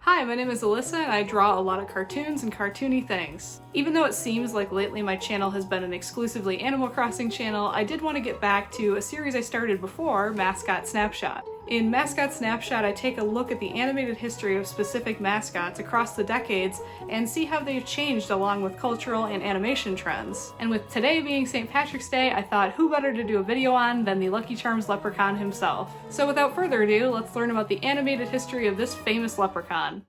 Hi, my name is Alyssa and I draw a lot of cartoons and cartoony things. Even though it seems like lately my channel has been an exclusively Animal Crossing channel, I did want to get back to a series I started before, Mascot Snapshot. In Mascot Snapshot, I take a look at the animated history of specific mascots across the decades and see how they've changed along with cultural and animation trends. And with today being St. Patrick's Day, I thought who better to do a video on than the Lucky Charms Leprechaun himself. So without further ado, let's learn about the animated history of this famous leprechaun.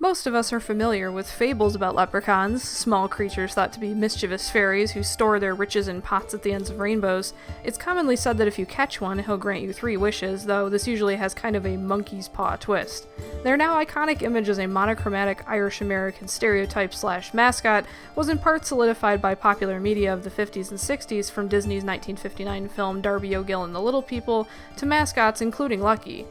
Most of us are familiar with fables about leprechauns, small creatures thought to be mischievous fairies who store their riches in pots at the ends of rainbows. It's commonly said that if you catch one, he'll grant you 3 wishes, though this usually has kind of a monkey's paw twist. Their now iconic image as a monochromatic Irish-American stereotype / mascot was in part solidified by popular media of the 50s and 60s, from Disney's 1959 film Darby O'Gill and the Little People to mascots including Lucky.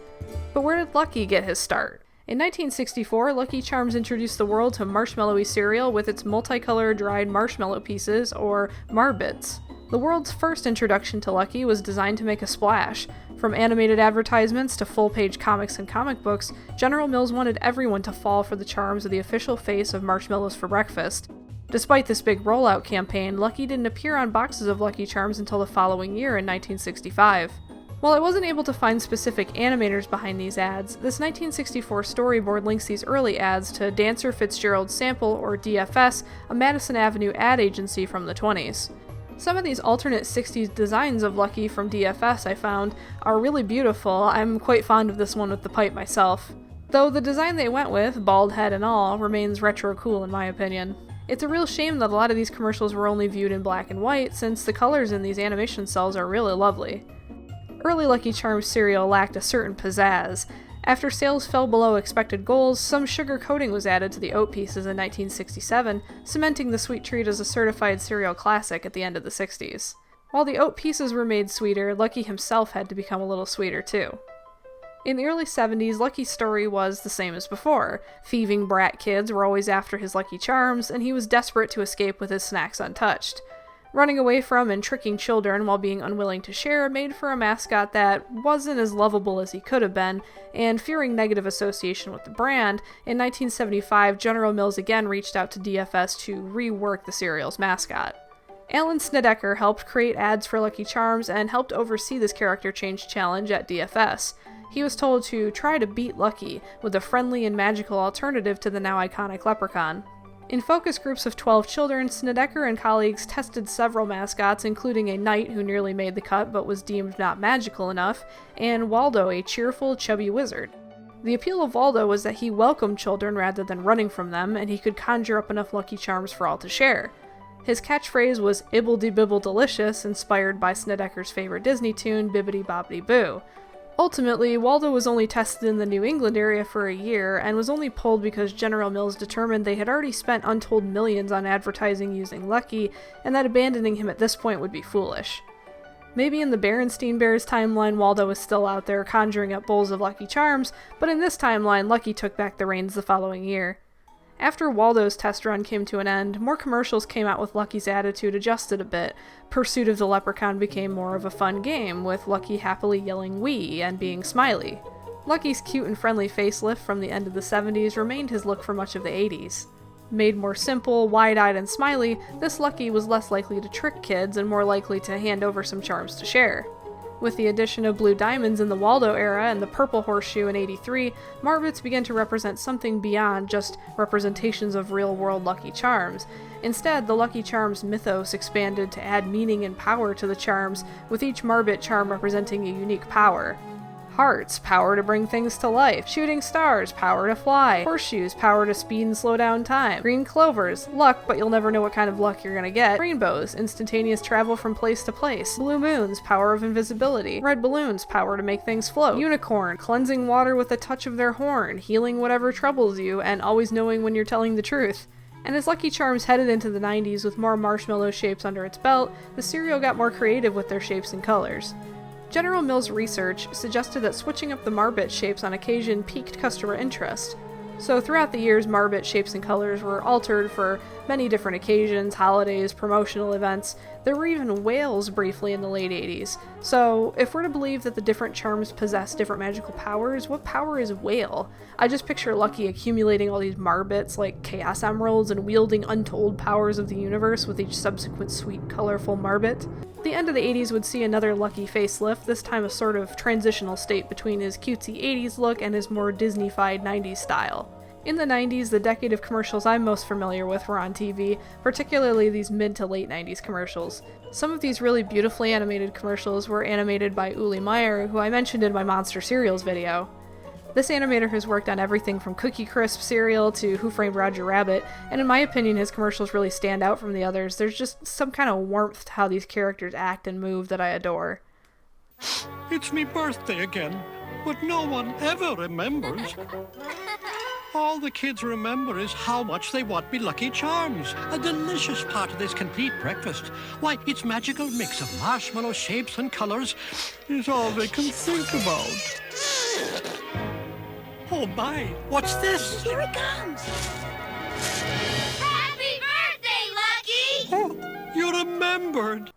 But where did Lucky get his start? In 1964, Lucky Charms introduced the world to marshmallow-y cereal with its multicolored dried marshmallow pieces, or marbits. The world's first introduction to Lucky was designed to make a splash. From animated advertisements to full-page comics and comic books, General Mills wanted everyone to fall for the charms of the official face of marshmallows for breakfast. Despite this big rollout campaign, Lucky didn't appear on boxes of Lucky Charms until the following year in 1965. While I wasn't able to find specific animators behind these ads, this 1964 storyboard links these early ads to Dancer Fitzgerald Sample, or DFS, a Madison Avenue ad agency from the 20s. Some of these alternate 60s designs of Lucky from DFS I found are really beautiful. I'm quite fond of this one with the pipe myself. Though the design they went with, bald head and all, remains retro cool in my opinion. It's a real shame that a lot of these commercials were only viewed in black and white, since the colors in these animation cells are really lovely. Early Lucky Charms cereal lacked a certain pizzazz. After sales fell below expected goals, some sugar coating was added to the oat pieces in 1967, cementing the sweet treat as a certified cereal classic at the end of the 60s. While the oat pieces were made sweeter, Lucky himself had to become a little sweeter too. In the early 70s, Lucky's story was the same as before. Thieving brat kids were always after his Lucky Charms, and he was desperate to escape with his snacks untouched. Running away from and tricking children while being unwilling to share made for a mascot that wasn't as lovable as he could have been, and fearing negative association with the brand, in 1975 General Mills again reached out to DFS to rework the cereal's mascot. Alan Snedeker helped create ads for Lucky Charms and helped oversee this character change challenge at DFS. He was told to try to beat Lucky with a friendly and magical alternative to the now iconic leprechaun. In focus groups of 12 children, Snedeker and colleagues tested several mascots, including a knight who nearly made the cut but was deemed not magical enough, and Waldo, a cheerful, chubby wizard. The appeal of Waldo was that he welcomed children rather than running from them, and he could conjure up enough Lucky Charms for all to share. His catchphrase was "Ibble-de-bibble delicious," inspired by Snedeker's favorite Disney tune, Bibbidi-Bobbidi-Boo. Ultimately, Waldo was only tested in the New England area for a year, and was only pulled because General Mills determined they had already spent untold millions on advertising using Lucky, and that abandoning him at this point would be foolish. Maybe in the Berenstein Bears timeline, Waldo was still out there conjuring up bowls of Lucky Charms, but in this timeline, Lucky took back the reins the following year. After Waldo's test run came to an end, more commercials came out with Lucky's attitude adjusted a bit. Pursuit of the Leprechaun became more of a fun game, with Lucky happily yelling "wee" and being smiley. Lucky's cute and friendly facelift from the end of the 70s remained his look for much of the 80s. Made more simple, wide-eyed, and smiley, this Lucky was less likely to trick kids and more likely to hand over some charms to share. With the addition of blue diamonds in the Waldo era and the purple horseshoe in '83, marbits began to represent something beyond just representations of real-world Lucky Charms. Instead, the Lucky Charms mythos expanded to add meaning and power to the charms, with each marbit charm representing a unique power. Hearts, power to bring things to life. Shooting stars, power to fly. Horseshoes, power to speed and slow down time. Green clovers, luck, but you'll never know what kind of luck you're gonna get. Rainbows, instantaneous travel from place to place. Blue moons, power of invisibility. Red balloons, power to make things float. Unicorn, cleansing water with a touch of their horn, healing whatever troubles you, and always knowing when you're telling the truth. And as Lucky Charms headed into the 90s with more marshmallow shapes under its belt, the cereal got more creative with their shapes and colors. General Mills' research suggested that switching up the marbit shapes on occasion piqued customer interest. So throughout the years, marbit shapes and colors were altered for many different occasions, holidays, promotional events. There were even whales briefly in the late 80s. So if we're to believe that the different charms possess different magical powers, what power is whale? I just picture Lucky accumulating all these marbits like chaos emeralds and wielding untold powers of the universe with each subsequent sweet, colorful marbit. The end of the 80s would see another Lucky facelift, this time a sort of transitional state between his cutesy 80s look and his more Disney-fied 90s style. In the 90s, the decade of commercials I'm most familiar with were on TV, particularly these mid to late 90s commercials. Some of these really beautifully animated commercials were animated by Uli Meyer, who I mentioned in my Monster Cereals video. This animator has worked on everything from Cookie Crisp cereal to Who Framed Roger Rabbit, and in my opinion his commercials really stand out from the others. There's just some kind of warmth to how these characters act and move that I adore. It's me birthday again, but no one ever remembers. All the kids remember is how much they want me Lucky Charms, a delicious part of this complete breakfast. Why, its magical mix of marshmallow shapes and colors is all they can think about. Oh my, what's this? Here it comes! Happy birthday, Lucky! Oh, you remembered.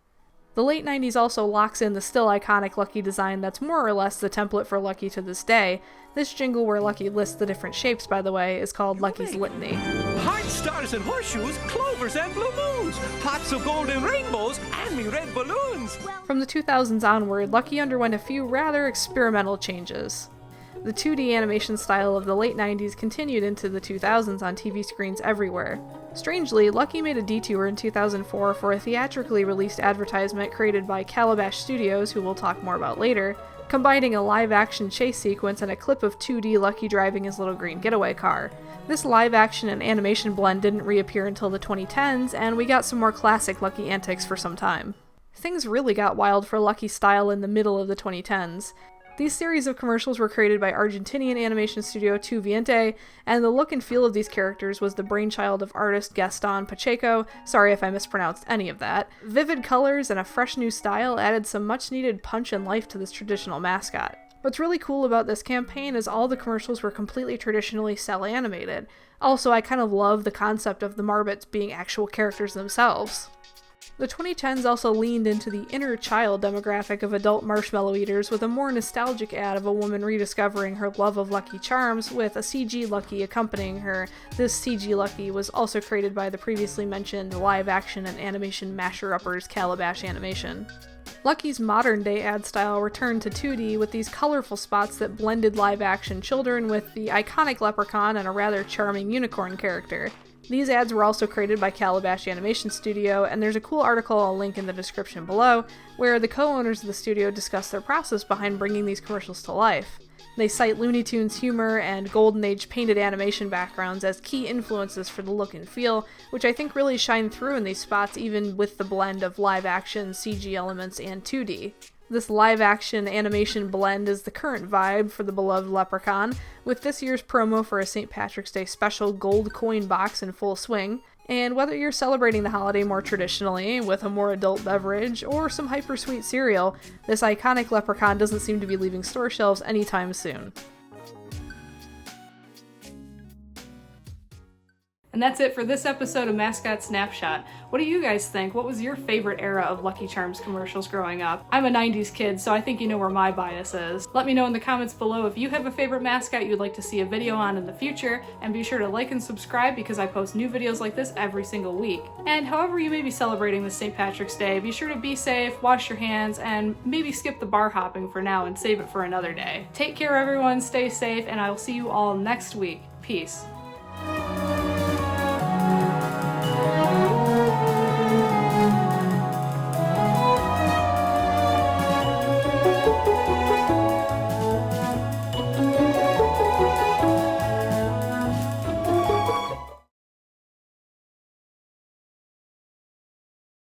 The late 90s also locks in the still iconic Lucky design that's more or less the template for Lucky to this day. This jingle where Lucky lists the different shapes, by the way, is called Lucky's Litany. Heart stars and horseshoes, clovers and blue moons, pots of golden rainbows, and me red balloons. From the 2000s onward, Lucky underwent a few rather experimental changes. The 2D animation style of the late 90s continued into the 2000s on TV screens everywhere. Strangely, Lucky made a detour in 2004 for a theatrically released advertisement created by Calabash Studios, who we'll talk more about later, combining a live-action chase sequence and a clip of 2D Lucky driving his little green getaway car. This live-action and animation blend didn't reappear until the 2010s, and we got some more classic Lucky antics for some time. Things really got wild for Lucky's style in the middle of the 2010s. These series of commercials were created by Argentinian animation studio Tu Viente, and the look and feel of these characters was the brainchild of artist Gaston Pacheco. Sorry if I mispronounced any of that. Vivid colors and a fresh new style added some much needed punch and life to this traditional mascot. What's really cool about this campaign is all the commercials were completely traditionally cel animated. Also, I kind of love the concept of the Marbits being actual characters themselves. The 2010s also leaned into the inner child demographic of adult marshmallow eaters with a more nostalgic ad of a woman rediscovering her love of Lucky Charms with a CG Lucky accompanying her. This CG Lucky was also created by the previously mentioned live-action and animation masher-uppers Calabash Animation. Lucky's modern-day ad style returned to 2D with these colorful spots that blended live-action children with the iconic leprechaun and a rather charming unicorn character. These ads were also created by Calabash Animation Studio, and there's a cool article I'll link in the description below, where the co-owners of the studio discuss their process behind bringing these commercials to life. They cite Looney Tunes humor and Golden Age painted animation backgrounds as key influences for the look and feel, which I think really shine through in these spots even with the blend of live-action, CG elements, and 2D. This live-action animation blend is the current vibe for the beloved Leprechaun, with this year's promo for a St. Patrick's Day special gold coin box in full swing. And whether you're celebrating the holiday more traditionally, with a more adult beverage, or some hyper-sweet cereal, this iconic Leprechaun doesn't seem to be leaving store shelves anytime soon. And that's it for this episode of Mascot Snapshot. What do you guys think? What was your favorite era of Lucky Charms commercials growing up? I'm a 90s kid, so I think you know where my bias is. Let me know in the comments below if you have a favorite mascot you'd like to see a video on in the future, and be sure to like and subscribe because I post new videos like this every single week. And however you may be celebrating this St. Patrick's Day, be sure to be safe, wash your hands, and maybe skip the bar hopping for now and save it for another day. Take care everyone, stay safe, and I will see you all next week. Peace.